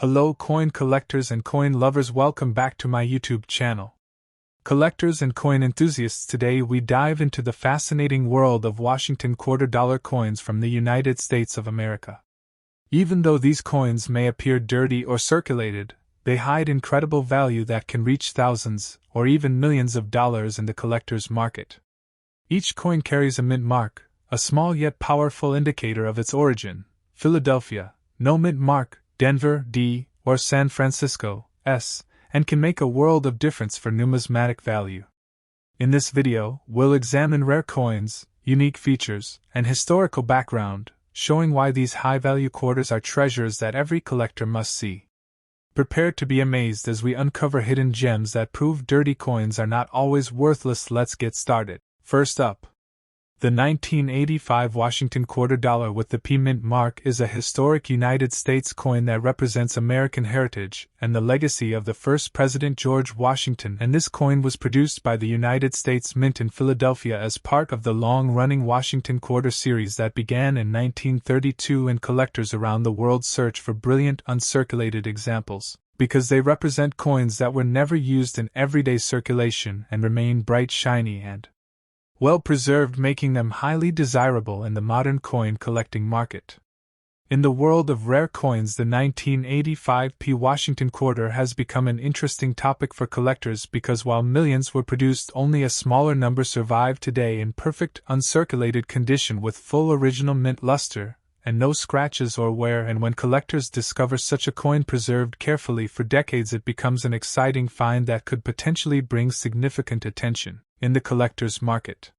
Hello coin collectors and coin lovers, welcome back to my YouTube channel. Collectors and coin enthusiasts, today we dive into the fascinating world of Washington quarter-dollar coins from the United States of America. Even though these coins may appear dirty or circulated, they hide incredible value that can reach thousands or even millions of dollars in the collector's market. Each coin carries a mint mark, a small yet powerful indicator of its origin: Philadelphia, no mint mark, Denver, D, or San Francisco, S, and can make a world of difference for numismatic value. In this video, we'll examine rare coins, unique features, and historical background, showing why these high-value quarters are treasures that every collector must see. Prepare to be amazed as we uncover hidden gems that prove dirty coins are not always worthless. Let's get started. First up, the 1985 Washington quarter dollar with the P mint mark is a historic United States coin that represents American heritage and the legacy of the first President George Washington, and this coin was produced by the United States Mint in Philadelphia as part of the long-running Washington quarter series that began in 1932, and collectors around the world search for brilliant uncirculated examples, because they represent coins that were never used in everyday circulation and remain bright, shiny, and well-preserved, making them highly desirable in the modern coin collecting market. In the world of rare coins, the 1985 P Washington quarter has become an interesting topic for collectors because while millions were produced, only a smaller number survive today in perfect uncirculated condition with full original mint luster and no scratches or wear, and when collectors discover such a coin preserved carefully for decades, it becomes an exciting find that could potentially bring significant attention in the collector's market.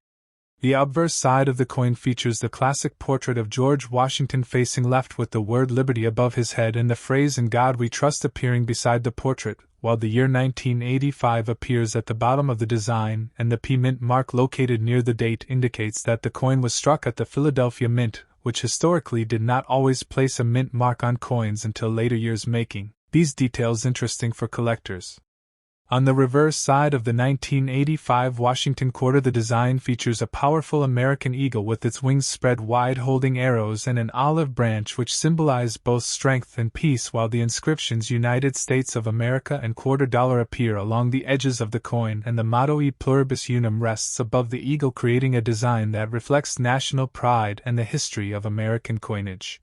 The obverse side of the coin features the classic portrait of George Washington facing left with the word Liberty above his head and the phrase "In God We Trust" appearing beside the portrait, while the year 1985 appears at the bottom of the design, and the P mint mark located near the date indicates that the coin was struck at the Philadelphia Mint, which historically did not always place a mint mark on coins until later years, making these details interesting for collectors. On the reverse side of the 1985 Washington quarter, the design features a powerful American eagle with its wings spread wide holding arrows and an olive branch which symbolize both strength and peace, while the inscriptions United States of America and quarter dollar appear along the edges of the coin, and the motto E Pluribus Unum rests above the eagle, creating a design that reflects national pride and the history of American coinage.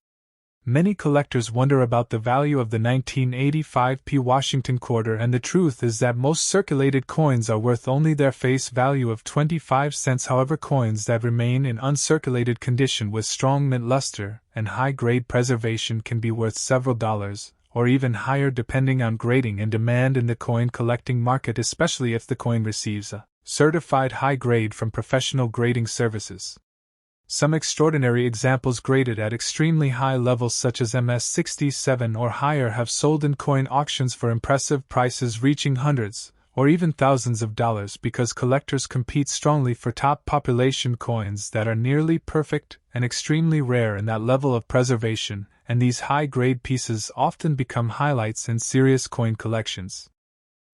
Many collectors wonder about the value of the 1985 P Washington quarter, and the truth is that most circulated coins are worth only their face value of 25 cents. However, coins that remain in uncirculated condition with strong mint luster and high-grade preservation can be worth several dollars, or even higher depending on grading and demand in the coin collecting market, especially if the coin receives a certified high grade from professional grading services. Some extraordinary examples graded at extremely high levels such as MS-67 or higher have sold in coin auctions for impressive prices reaching hundreds or even thousands of dollars, because collectors compete strongly for top population coins that are nearly perfect and extremely rare in that level of preservation, and these high-grade pieces often become highlights in serious coin collections.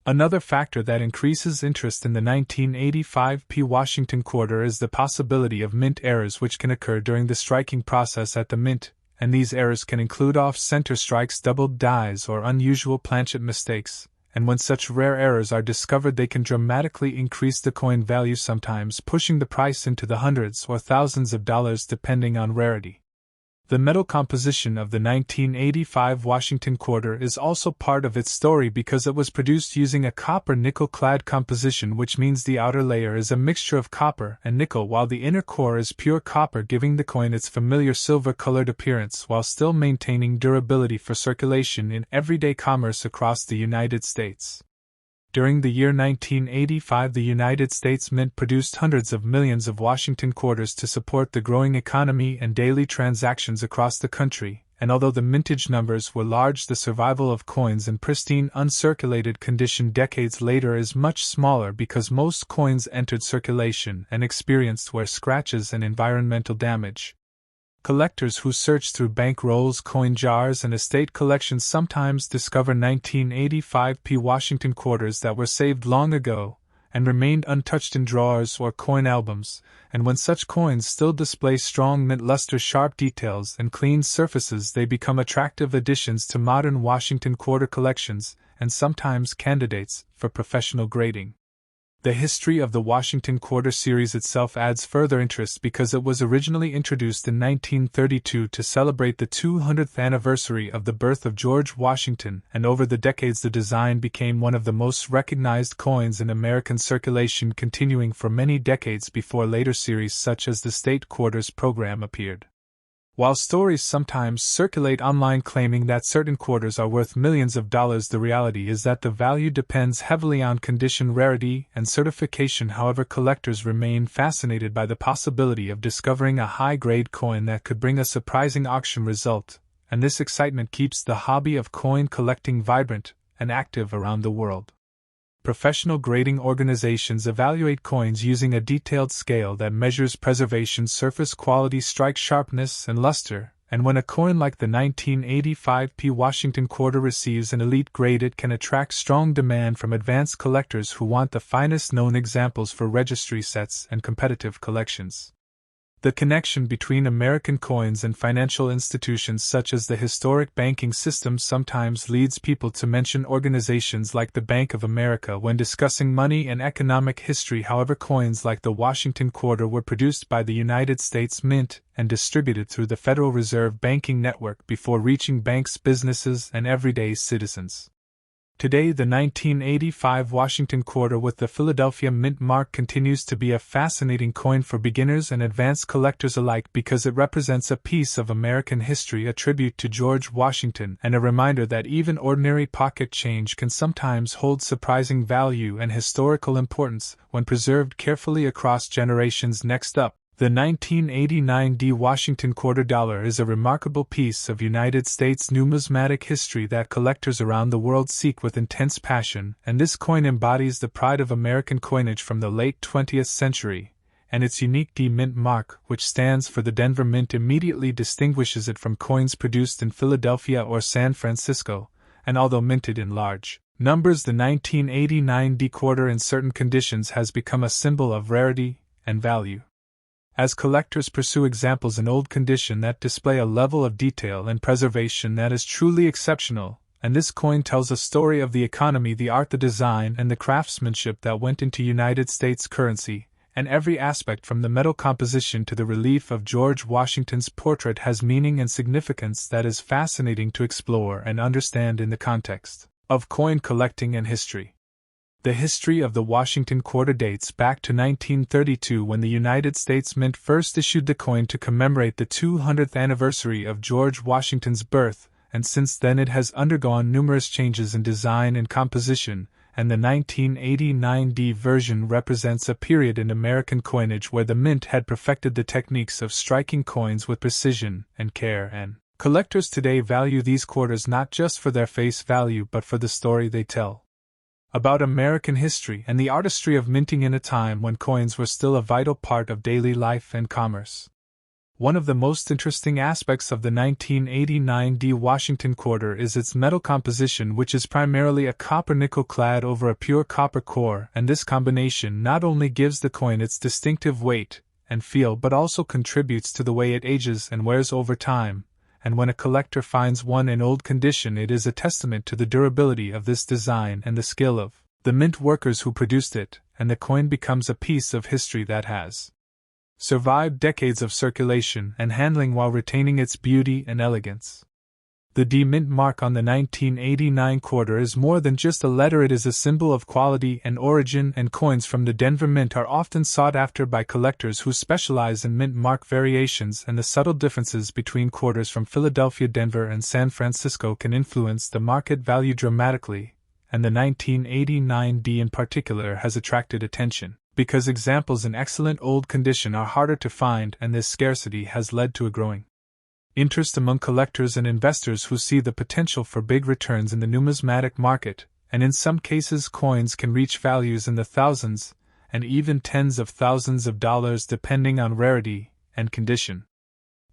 Another factor that increases interest in the 1985 P Washington quarter is the possibility of mint errors which can occur during the striking process at the mint, and these errors can include off-center strikes, doubled dies, or unusual planchet mistakes, and when such rare errors are discovered they can dramatically increase the coin value, sometimes pushing the price into the hundreds or thousands of dollars depending on rarity. The metal composition of the 1985 Washington quarter is also part of its story because it was produced using a copper-nickel clad composition, which means the outer layer is a mixture of copper and nickel while the inner core is pure copper, giving the coin its familiar silver-colored appearance while still maintaining durability for circulation in everyday commerce across the United States. During the year 1985, the United States Mint produced hundreds of millions of Washington quarters to support the growing economy and daily transactions across the country, and although the mintage numbers were large, the survival of coins in pristine uncirculated condition decades later is much smaller because most coins entered circulation and experienced wear, scratches, and environmental damage. Collectors who search through bank rolls, coin jars, and estate collections sometimes discover 1985 P Washington quarters that were saved long ago and remained untouched in drawers or coin albums, and when such coins still display strong mint luster, sharp details, and clean surfaces, they become attractive additions to modern Washington quarter collections, and sometimes candidates for professional grading. The history of the Washington Quarter series itself adds further interest because it was originally introduced in 1932 to celebrate the 200th anniversary of the birth of George Washington, and over the decades the design became one of the most recognized coins in American circulation, continuing for many decades before later series such as the State Quarters program appeared. While stories sometimes circulate online claiming that certain quarters are worth millions of dollars, the reality is that the value depends heavily on condition, rarity, and certification. However, collectors remain fascinated by the possibility of discovering a high-grade coin that could bring a surprising auction result, and this excitement keeps the hobby of coin collecting vibrant and active around the world. Professional grading organizations evaluate coins using a detailed scale that measures preservation, surface quality, strike sharpness, and luster, and when a coin like the 1985 Washington Quarter receives an elite grade, it can attract strong demand from advanced collectors who want the finest known examples for registry sets and competitive collections. The connection between American coins and financial institutions such as the historic banking system sometimes leads people to mention organizations like the Bank of America when discussing money and economic history. However, coins like the Washington Quarter were produced by the United States Mint and distributed through the Federal Reserve banking network before reaching banks, businesses, and everyday citizens. Today, the 1985 Washington Quarter with the Philadelphia Mint mark continues to be a fascinating coin for beginners and advanced collectors alike because it represents a piece of American history, a tribute to George Washington, and a reminder that even ordinary pocket change can sometimes hold surprising value and historical importance when preserved carefully across generations. Next up, the 1989 Washington Quarter Dollar is a remarkable piece of United States numismatic history that collectors around the world seek with intense passion, and this coin embodies the pride of American coinage from the late 20th century, and its unique D Mint mark, which stands for the Denver Mint, immediately distinguishes it from coins produced in Philadelphia or San Francisco, and although minted in large numbers, the 1989 quarter in certain conditions has become a symbol of rarity and value. As collectors pursue examples in old condition that display a level of detail and preservation that is truly exceptional, and this coin tells a story of the economy, the art, the design, and the craftsmanship that went into United States currency, and every aspect from the metal composition to the relief of George Washington's portrait has meaning and significance that is fascinating to explore and understand in the context of coin collecting and history. The history of the Washington Quarter dates back to 1932 when the United States Mint first issued the coin to commemorate the 200th anniversary of George Washington's birth, and since then it has undergone numerous changes in design and composition, and the 1989 version represents a period in American coinage where the Mint had perfected the techniques of striking coins with precision and care, and collectors today value these quarters not just for their face value but for the story they tell about American history and the artistry of minting in a time when coins were still a vital part of daily life and commerce. One of the most interesting aspects of the 1989 Washington Quarter is its metal composition, which is primarily a copper nickel clad over a pure copper core, and this combination not only gives the coin its distinctive weight and feel but also contributes to the way it ages and wears over time. And when a collector finds one in old condition, it is a testament to the durability of this design and the skill of the mint workers who produced it, and the coin becomes a piece of history that has survived decades of circulation and handling while retaining its beauty and elegance. The D Mint mark on the 1989 quarter is more than just a letter, it is a symbol of quality and origin, and coins from the Denver Mint are often sought after by collectors who specialize in mint mark variations, and the subtle differences between quarters from Philadelphia, Denver, and San Francisco can influence the market value dramatically, and the 1989 D in particular has attracted attention, because examples in excellent old condition are harder to find, and this scarcity has led to a growing interest among collectors and investors who see the potential for big returns in the numismatic market, and in some cases coins can reach values in the thousands and even tens of thousands of dollars depending on rarity and condition.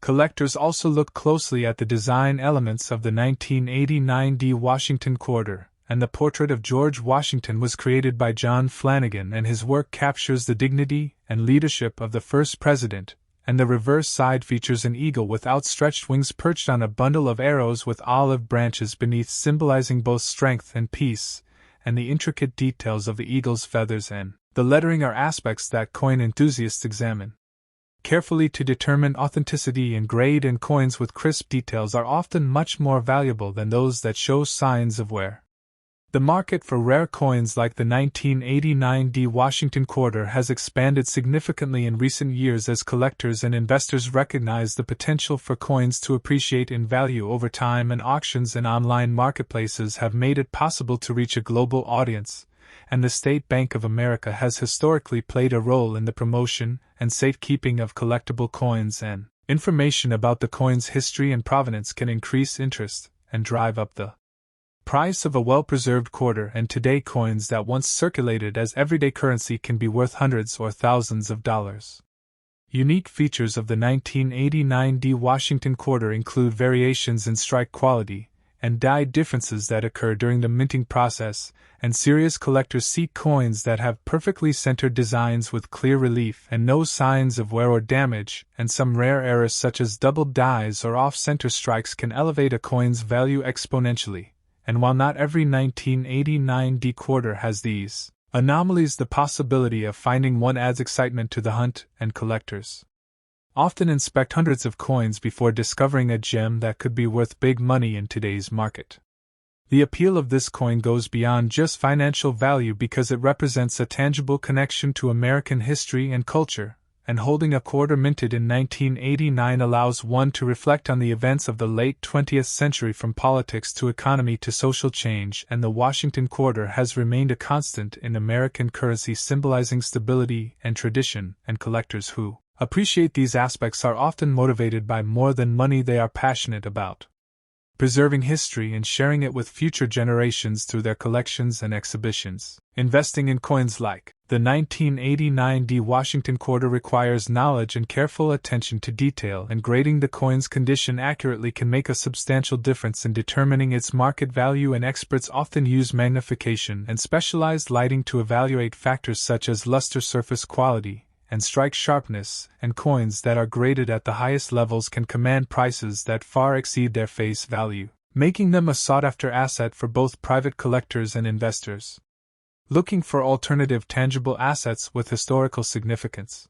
Collectors also look closely at the design elements of the 1989 Washington Quarter, and the portrait of George Washington was created by John Flanagan, and his work captures the dignity and leadership of the first president, and the reverse side features an eagle with outstretched wings perched on a bundle of arrows with olive branches beneath, symbolizing both strength and peace, and the intricate details of the eagle's feathers and the lettering are aspects that coin enthusiasts examine carefully to determine authenticity, and grade, and coins with crisp details are often much more valuable than those that show signs of wear. The market for rare coins like the 1989 D Washington quarter has expanded significantly in recent years as collectors and investors recognize the potential for coins to appreciate in value over time, and auctions and online marketplaces have made it possible to reach a global audience, and the State Bank of America has historically played a role in the promotion and safekeeping of collectible coins, and information about the coin's history and provenance can increase interest and drive up the price of a well-preserved quarter, and today coins that once circulated as everyday currency can be worth hundreds or thousands of dollars. Unique features of the 1989 D Washington quarter include variations in strike quality and die differences that occur during the minting process, and serious collectors seek coins that have perfectly centered designs with clear relief and no signs of wear or damage, and some rare errors such as doubled dies or off-center strikes can elevate a coin's value exponentially. And while not every 1989 D quarter has these anomalies, the possibility of finding one adds excitement to the hunt, and collectors often inspect hundreds of coins before discovering a gem that could be worth big money in today's market. The appeal of this coin goes beyond just financial value because it represents a tangible connection to American history and culture, and holding a quarter minted in 1989 allows one to reflect on the events of the late 20th century, from politics to economy to social change, and the Washington quarter has remained a constant in American currency, symbolizing stability and tradition, and collectors who appreciate these aspects are often motivated by more than money. They are passionate about preserving history and sharing it with future generations through their collections and exhibitions. Investing in coins like the 1989 D Washington quarter requires knowledge and careful attention to detail, and grading the coin's condition accurately can make a substantial difference in determining its market value, and experts often use magnification and specialized lighting to evaluate factors such as luster, surface quality, and strike sharpness, and coins that are graded at the highest levels can command prices that far exceed their face value, making them a sought-after asset for both private collectors and investors looking for alternative tangible assets with historical significance.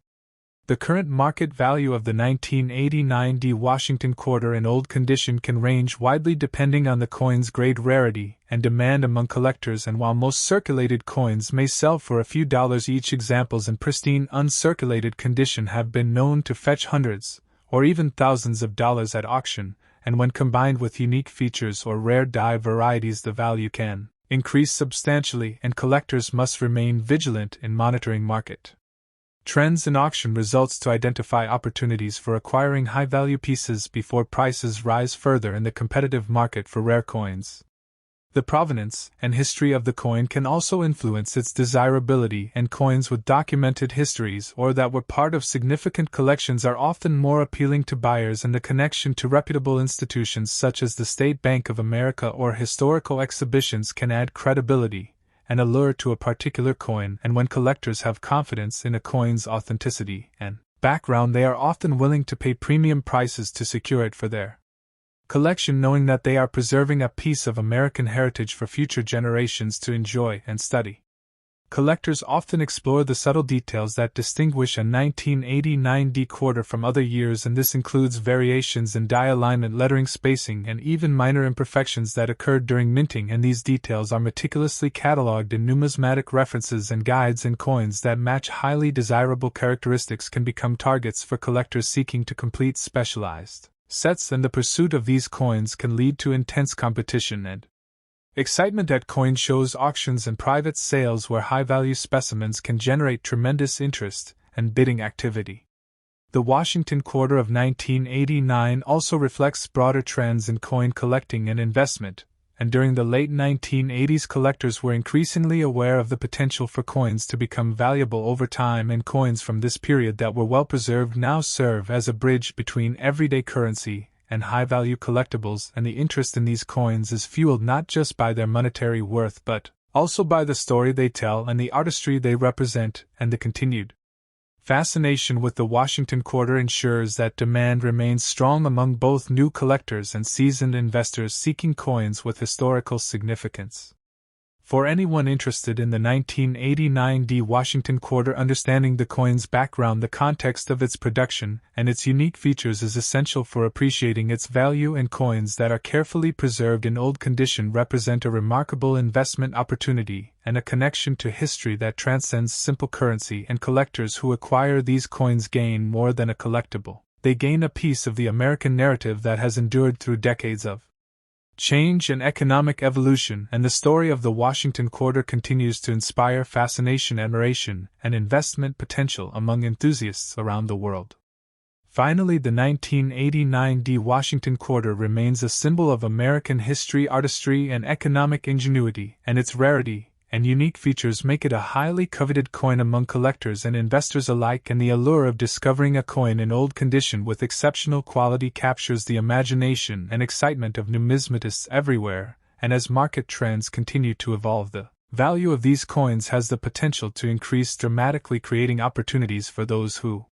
The current market value of the 1989 D Washington quarter in old condition can range widely depending on the coin's grade, rarity, and demand among collectors, and while most circulated coins may sell for a few dollars each, examples in pristine uncirculated condition have been known to fetch hundreds, or even thousands of dollars at auction, and when combined with unique features or rare die varieties, the value can increase substantially, and collectors must remain vigilant in monitoring market trends and auction results to identify opportunities for acquiring high-value pieces before prices rise further in the competitive market for rare coins. The provenance and history of the coin can also influence its desirability, and coins with documented histories or that were part of significant collections are often more appealing to buyers, and the connection to reputable institutions such as the State Bank of America or historical exhibitions can add credibility and allure to a particular coin, and when collectors have confidence in a coin's authenticity and background, they are often willing to pay premium prices to secure it for their collection, knowing that they are preserving a piece of American heritage for future generations to enjoy and study. Collectors often explore the subtle details that distinguish a 1989 D quarter from other years, and this includes variations in die alignment, lettering, spacing, and even minor imperfections that occurred during minting, and these details are meticulously cataloged in numismatic references and guides, and coins that match highly desirable characteristics can become targets for collectors seeking to complete specialized sets, and the pursuit of these coins can lead to intense competition and excitement at coin shows, auctions, and private sales where high-value specimens can generate tremendous interest and bidding activity. The Washington quarter of 1989 also reflects broader trends in coin collecting and investment, and during the late 1980s collectors were increasingly aware of the potential for coins to become valuable over time, and coins from this period that were well preserved now serve as a bridge between everyday currency and high-value collectibles, and the interest in these coins is fueled not just by their monetary worth but also by the story they tell and the artistry they represent, and the continued fascination with the Washington quarter ensures that demand remains strong among both new collectors and seasoned investors seeking coins with historical significance. For anyone interested in the 1989 Washington quarter, understanding the coin's background, the context of its production, and its unique features is essential for appreciating its value, and coins that are carefully preserved in old condition represent a remarkable investment opportunity and a connection to history that transcends simple currency, and collectors who acquire these coins gain more than a collectible. They gain a piece of the American narrative that has endured through decades of change and economic evolution, and the story of the Washington quarter continues to inspire fascination, admiration, and investment potential among enthusiasts around the world. Finally, the 1989 Washington quarter remains a symbol of American history, artistry, and economic ingenuity, and its rarity and unique features make it a highly coveted coin among collectors and investors alike, and the allure of discovering a coin in old condition with exceptional quality captures the imagination and excitement of numismatists everywhere, and as market trends continue to evolve, the value of these coins has the potential to increase dramatically, creating opportunities for those who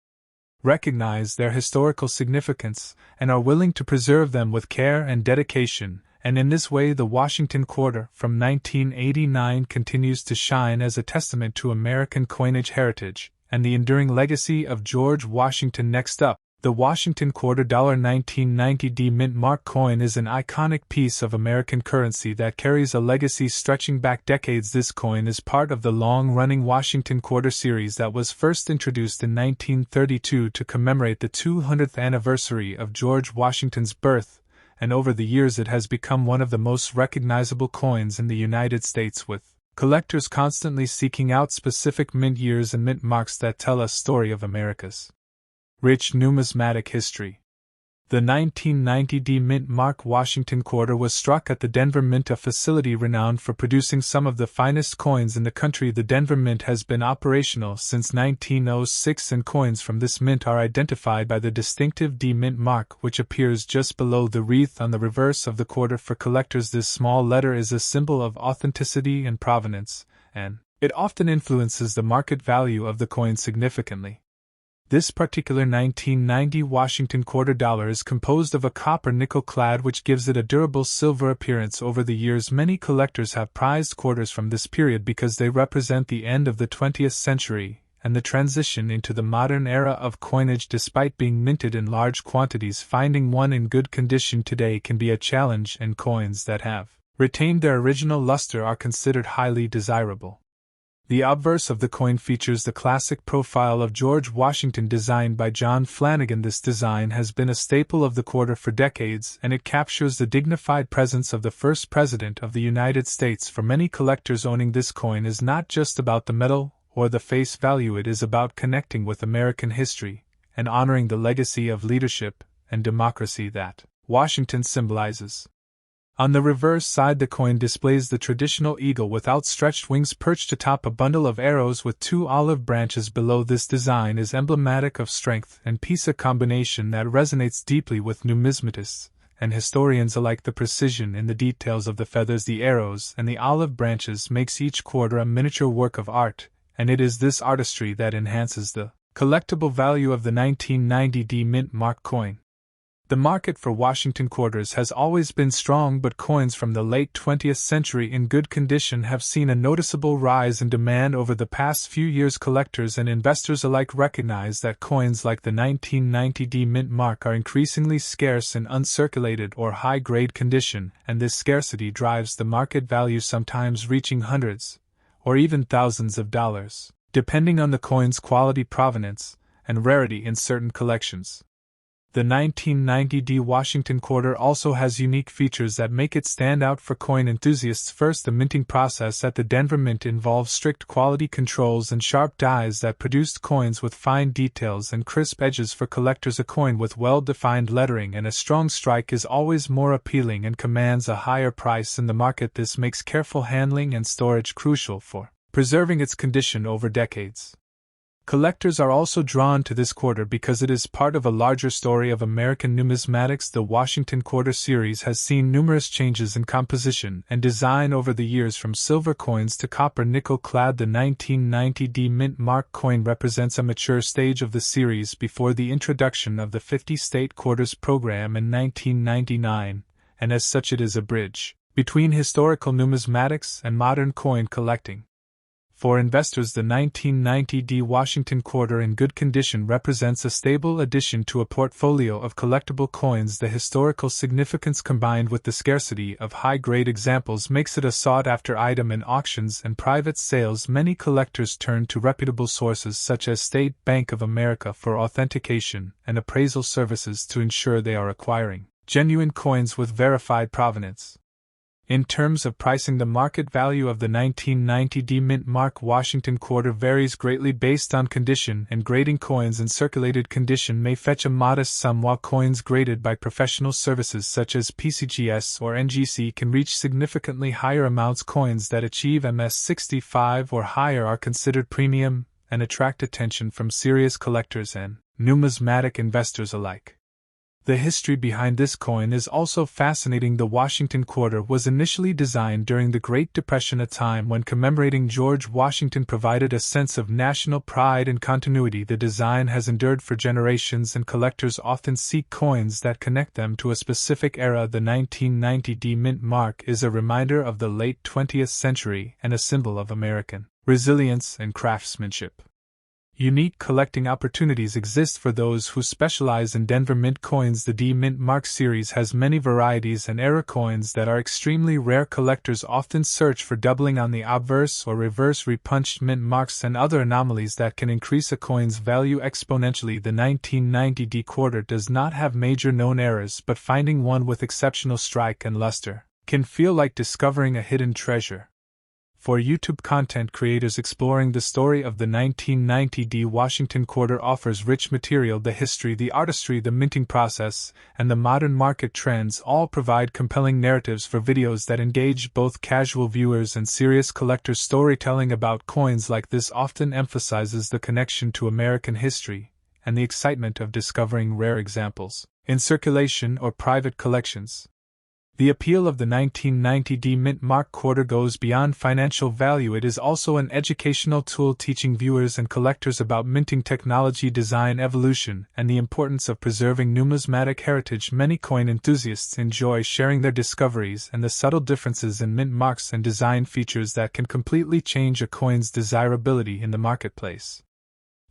recognize their historical significance and are willing to preserve them with care and dedication. And in this way, the Washington quarter from 1989 continues to shine as a testament to American coinage heritage and the enduring legacy of George Washington. Next up, the Washington quarter $1990 mint mark coin is an iconic piece of American currency that carries a legacy stretching back decades. This coin is part of the long-running Washington quarter series that was first introduced in 1932 to commemorate the 200th anniversary of George Washington's birth, and over the years it has become one of the most recognizable coins in the United States, with collectors constantly seeking out specific mint years and mint marks that tell a story of America's rich numismatic history. The 1990 mint mark Washington quarter was struck at the Denver Mint, a facility renowned for producing some of the finest coins in the country. The Denver Mint has been operational since 1906, and coins from this mint are identified by the distinctive D mint mark, which appears just below the wreath on the reverse of the quarter. For collectors, this small letter is a symbol of authenticity and provenance, and it often influences the market value of the coin significantly. This particular 1990 Washington quarter dollar is composed of a copper nickel clad, which gives it a durable silver appearance. Over the years, many collectors have prized quarters from this period because they represent the end of the 20th century and the transition into the modern era of coinage. Despite being minted in large quantities, finding one in good condition today can be a challenge, and coins that have retained their original luster are considered highly desirable. The obverse of the coin features the classic profile of George Washington designed by John Flanagan. This design has been a staple of the quarter for decades, and it captures the dignified presence of the first president of the United States. For many collectors, owning this coin is not just about the metal or the face value, it is about connecting with American history and honoring the legacy of leadership and democracy that Washington symbolizes. On the reverse side, the coin displays the traditional eagle with outstretched wings perched atop a bundle of arrows with two olive branches below. This design is emblematic of strength and peace, a combination that resonates deeply with numismatists and historians alike. The precision in the details of the feathers, the arrows, and the olive branches makes each quarter a miniature work of art, and it is this artistry that enhances the collectible value of the 1990 mint mark coin. The market for Washington quarters has always been strong, but coins from the late 20th century in good condition have seen a noticeable rise in demand over the past few years. Collectors and investors alike recognize that coins like the 1990 mint mark are increasingly scarce in uncirculated or high-grade condition, and this scarcity drives the market value, sometimes reaching hundreds or even thousands of dollars, depending on the coin's quality, provenance, and rarity in certain collections. The 1990 Washington quarter also has unique features that make it stand out for coin enthusiasts. First, the minting process at the Denver Mint involves strict quality controls and sharp dies that produced coins with fine details and crisp edges. For collectors, a coin with well-defined lettering and a strong strike is always more appealing and commands a higher price in the market. This makes careful handling and storage crucial for preserving its condition over decades. Collectors are also drawn to this quarter because it is part of a larger story of American numismatics. The Washington Quarter series has seen numerous changes in composition and design over the years, from silver coins to copper nickel clad. The 1990 D Mint Mark coin represents a mature stage of the series before the introduction of the 50-state quarters program in 1999, and as such it is a bridge between historical numismatics and modern coin collecting. For investors, the 1990 D Washington Quarter in good condition represents a stable addition to a portfolio of collectible coins. The historical significance combined with the scarcity of high-grade examples makes it a sought-after item in auctions and private sales. Many collectors turn to reputable sources such as State Bank of America for authentication and appraisal services to ensure they are acquiring genuine coins with verified provenance. In terms of pricing, the market value of the 1990 D Mint Mark Washington Quarter varies greatly based on condition, and grading coins in circulated condition may fetch a modest sum, while coins graded by professional services such as PCGS or NGC can reach significantly higher amounts. Coins that achieve MS65 or higher are considered premium and attract attention from serious collectors and numismatic investors alike. The history behind this coin is also fascinating. The Washington Quarter was initially designed during the Great Depression, a time when commemorating George Washington provided a sense of national pride and continuity. The design has endured for generations, and collectors often seek coins that connect them to a specific era. The 1990 D Mint Mark is a reminder of the late 20th century and a symbol of American resilience and craftsmanship. Unique collecting opportunities exist for those who specialize in Denver Mint coins. The D Mint Mark series has many varieties and era coins that are extremely rare. Collectors often search for doubling on the obverse or reverse repunched mint marks and other anomalies that can increase a coin's value exponentially. The 1990 D Quarter does not have major known errors, but finding one with exceptional strike and luster can feel like discovering a hidden treasure. For YouTube content creators exploring the story of the 1990 D Washington Quarter offers rich material. The history, the artistry, the minting process, and the modern market trends all provide compelling narratives for videos that engage both casual viewers and serious collectors. Storytelling about coins like this often emphasizes the connection to American history and the excitement of discovering rare examples in circulation or private collections. The appeal of the 1990 D Mint Mark Quarter goes beyond financial value. It is also an educational tool, teaching viewers and collectors about minting technology, design evolution, and the importance of preserving numismatic heritage. Many coin enthusiasts enjoy sharing their discoveries and the subtle differences in mint marks and design features that can completely change a coin's desirability in the marketplace.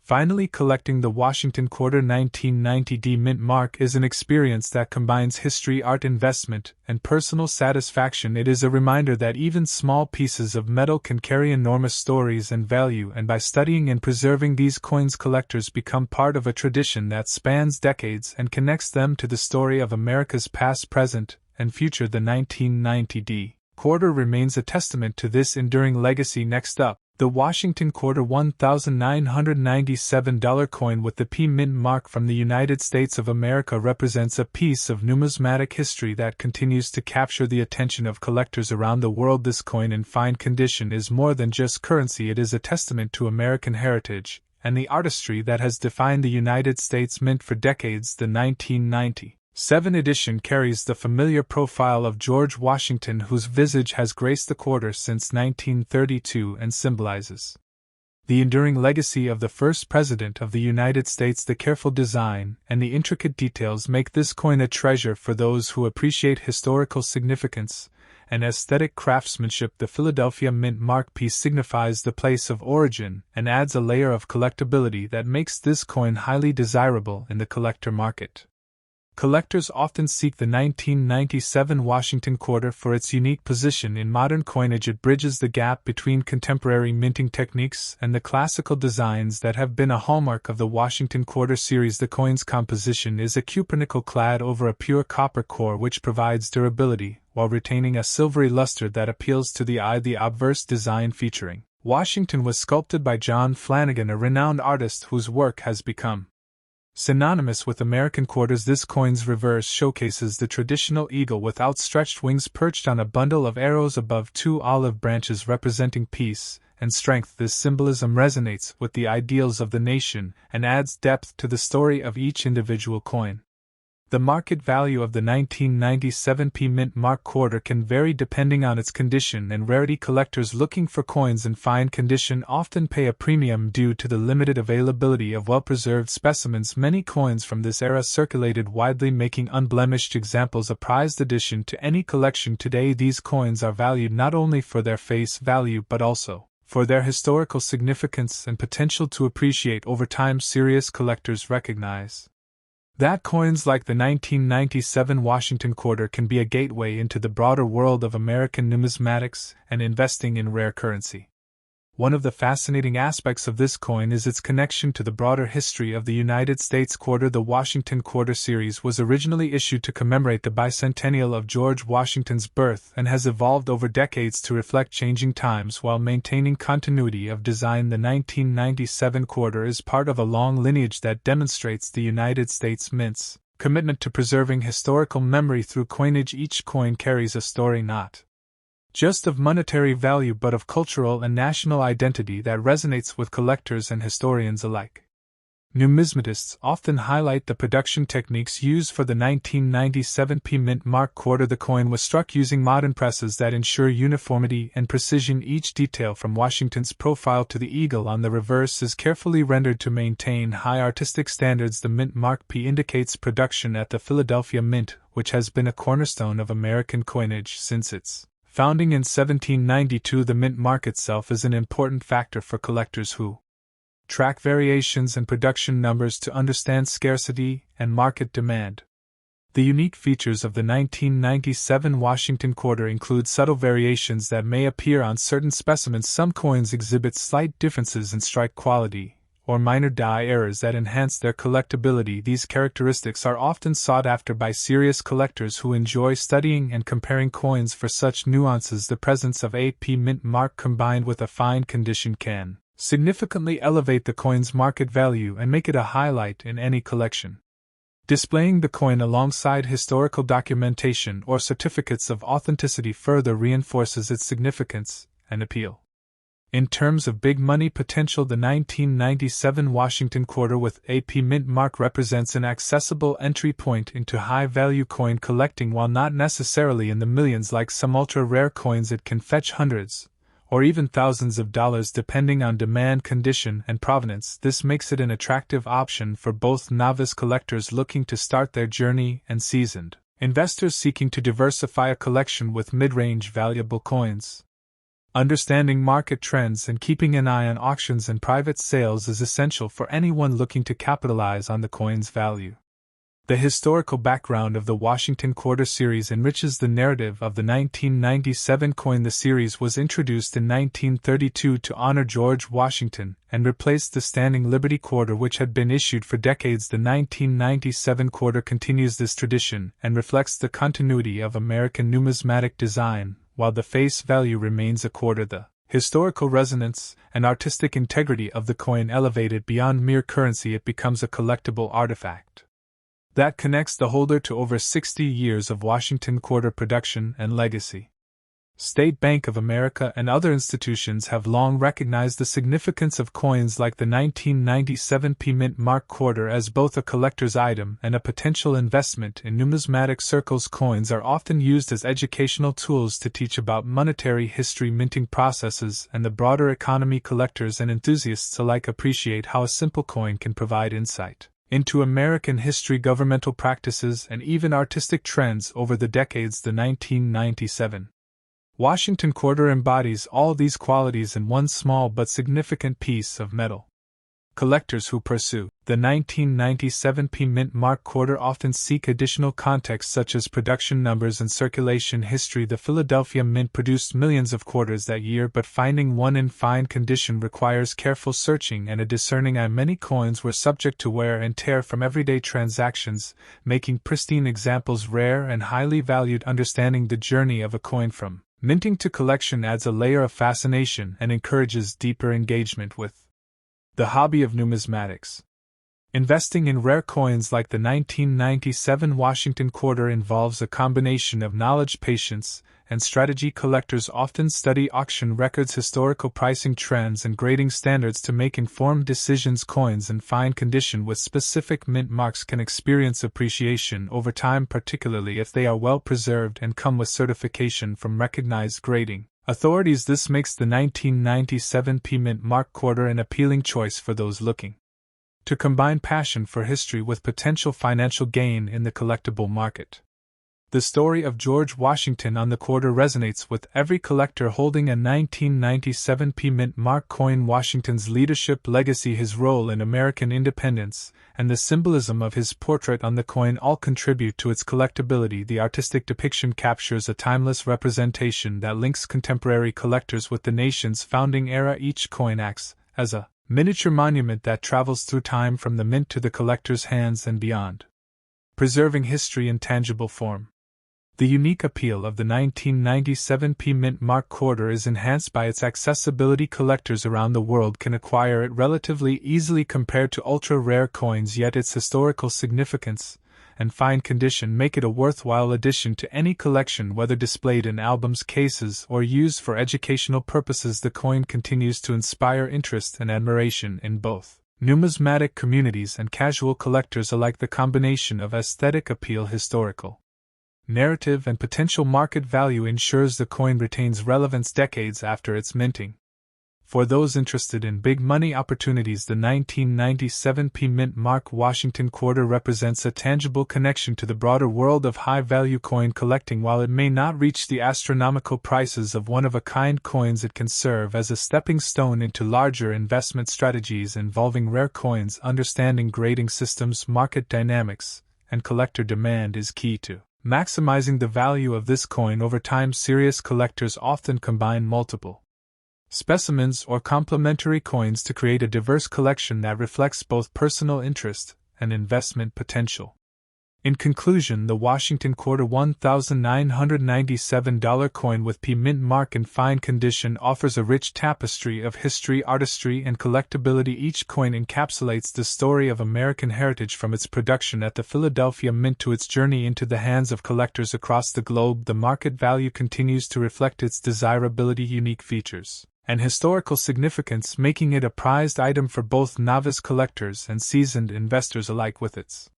Finally, collecting the Washington Quarter 1990 D Mint Mark is an experience that combines history, art, investment, and personal satisfaction. It is a reminder that even small pieces of metal can carry enormous stories and value, and by studying and preserving these coins, collectors become part of a tradition that spans decades and connects them to the story of America's past, present, and future. The 1990 D Quarter remains a testament to this enduring legacy. Next up, the Washington Quarter $1,997 coin with the P Mint mark from the United States of America represents a piece of numismatic history that continues to capture the attention of collectors around the world. This coin in fine condition is more than just currency. It is a testament to American heritage and the artistry that has defined the United States Mint for decades. The 1997 edition carries the familiar profile of George Washington, whose visage has graced the quarter since 1932 and symbolizes the enduring legacy of the first president of the United States. The careful design and the intricate details make this coin a treasure for those who appreciate historical significance and aesthetic craftsmanship. The Philadelphia Mint mark piece signifies the place of origin and adds a layer of collectability that makes this coin highly desirable in the collector market. Collectors often seek the 1997 Washington Quarter for its unique position in modern coinage. It bridges the gap between contemporary minting techniques and the classical designs that have been a hallmark of the Washington Quarter series. The coin's composition is a cupronickel clad over a pure copper core, which provides durability while retaining a silvery luster that appeals to the eye. The obverse design featuring Washington was sculpted by John Flanagan, a renowned artist whose work has become synonymous with American quarters. This coin's reverse showcases the traditional eagle with outstretched wings perched on a bundle of arrows above two olive branches representing peace and strength. This symbolism resonates with the ideals of the nation and adds depth to the story of each individual coin. The market value of the 1997 P Mint Mark quarter can vary depending on its condition and rarity. Collectors looking for coins in fine condition often pay a premium due to the limited availability of well-preserved specimens. Many coins from this era circulated widely, making unblemished examples a prized addition to any collection. Today, these coins are valued not only for their face value but also for their historical significance and potential to appreciate over time. Serious collectors recognize that coins like the 1997 Washington quarter can be a gateway into the broader world of American numismatics and investing in rare currency. One of the fascinating aspects of this coin is its connection to the broader history of the United States quarter. The Washington Quarter series was originally issued to commemorate the bicentennial of George Washington's birth and has evolved over decades to reflect changing times while maintaining continuity of design. The 1997 quarter is part of a long lineage that demonstrates the United States Mint's commitment to preserving historical memory through coinage. Each coin carries a story not just of monetary value but of cultural and national identity that resonates with collectors and historians alike. Numismatists often highlight the production techniques used for the 1997 P Mint Mark quarter. The coin was struck using modern presses that ensure uniformity and precision. Each detail from Washington's profile to the eagle on the reverse is carefully rendered to maintain high artistic standards. The Mint Mark P indicates production at the Philadelphia Mint, which has been a cornerstone of American coinage since its founding in 1792. The mint mark itself is an important factor for collectors who track variations in production numbers to understand scarcity and market demand. The unique features of the 1997 Washington quarter include subtle variations that may appear on certain specimens. Some coins exhibit slight differences in strike quality or minor die errors that enhance their collectability. These characteristics are often sought after by serious collectors who enjoy studying and comparing coins for such nuances. The presence of a P Mint mark combined with a fine condition can significantly elevate the coin's market value and make it a highlight in any collection. Displaying the coin alongside historical documentation or certificates of authenticity further reinforces its significance and appeal. In terms of big money potential, the 1997 Washington quarter with a P Mint mark represents an accessible entry point into high-value coin collecting. While not necessarily in the millions like some ultra-rare coins, it can fetch hundreds or even thousands of dollars depending on demand, condition, and provenance. This makes it an attractive option for both novice collectors looking to start their journey and seasoned investors seeking to diversify a collection with mid-range valuable coins. Understanding market trends and keeping an eye on auctions and private sales is essential for anyone looking to capitalize on the coin's value. The historical background of the Washington Quarter series enriches the narrative of the 1997 coin. The series was introduced in 1932 to honor George Washington and replaced the standing Liberty Quarter, which had been issued for decades. The 1997 quarter continues this tradition and reflects the continuity of American numismatic design. While the face value remains a quarter, the historical resonance and artistic integrity of the coin elevate it beyond mere currency. It becomes a collectible artifact that connects the holder to over 60 years of Washington quarter production and legacy. State Bank of America and other institutions have long recognized the significance of coins like the 1997 P Mint Mark quarter as both a collector's item and a potential investment in numismatic circles. Coins are often used as educational tools to teach about monetary history, minting processes, and the broader economy. Collectors and enthusiasts alike appreciate how a simple coin can provide insight into American history, governmental practices, and even artistic trends over the decades. The 1997 Washington quarter embodies all these qualities in one small but significant piece of metal. Collectors who pursue the 1997 P Mint Mark quarter often seek additional context such as production numbers and circulation history. The Philadelphia Mint produced millions of quarters that year, but finding one in fine condition requires careful searching and a discerning eye. Many coins were subject to wear and tear from everyday transactions, making pristine examples rare and highly valued. Understanding the journey of a coin from minting to collection adds a layer of fascination and encourages deeper engagement with the hobby of numismatics. Investing in rare coins like the 1997 Washington quarter involves a combination of knowledge, patience, and strategy. Collectors often study auction records, historical pricing trends, and grading standards to make informed decisions. Coins in fine condition with specific mint marks can experience appreciation over time, particularly if they are well preserved and come with certification from recognized grading authorities. This makes the 1997 P mint mark quarter an appealing choice for those looking to combine passion for history with potential financial gain in the collectible market. The story of George Washington on the quarter resonates with every collector holding a 1997 P mint mark coin. Washington's leadership legacy, his role in American independence, and the symbolism of his portrait on the coin all contribute to its collectability. The artistic depiction captures a timeless representation that links contemporary collectors with the nation's founding era. Each coin acts as a miniature monument that travels through time from the mint to the collector's hands and beyond, preserving history in tangible form. The unique appeal of the 1997 P mint mark quarter is enhanced by its accessibility. Collectors around the world can acquire it relatively easily compared to ultra-rare coins, yet its historical significance and fine condition make it a worthwhile addition to any collection, whether displayed in albums, cases, or used for educational purposes. The coin continues to inspire interest and admiration in both numismatic communities and casual collectors alike. The combination of aesthetic appeal, historical narrative, and potential market value ensures the coin retains relevance decades after its minting. For those interested in big money opportunities, the 1997 P mint mark Washington quarter represents a tangible connection to the broader world of high-value coin collecting. While it may not reach the astronomical prices of one-of-a-kind coins, it can serve as a stepping stone into larger investment strategies involving rare coins. Understanding grading systems, market dynamics, and collector demand is key to maximizing the value of this coin over time. Serious collectors often combine multiple specimens or complementary coins to create a diverse collection that reflects both personal interest and investment potential. In conclusion, the Washington quarter $1,997 coin with P mint mark in fine condition offers a rich tapestry of history, artistry, and collectability. Each coin encapsulates the story of American heritage, from its production at the Philadelphia Mint to its journey into the hands of collectors across the globe. The market value continues to reflect its desirability, unique features, and historical significance, making it a prized item for both novice collectors and seasoned investors alike. With its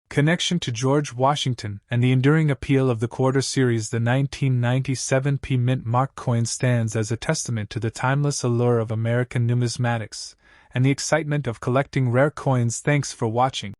connection to George Washington and the enduring appeal of the quarter series, the 1997 P mint mark coin stands as a testament to the timeless allure of American numismatics and the excitement of collecting rare coins. Thanks for watching.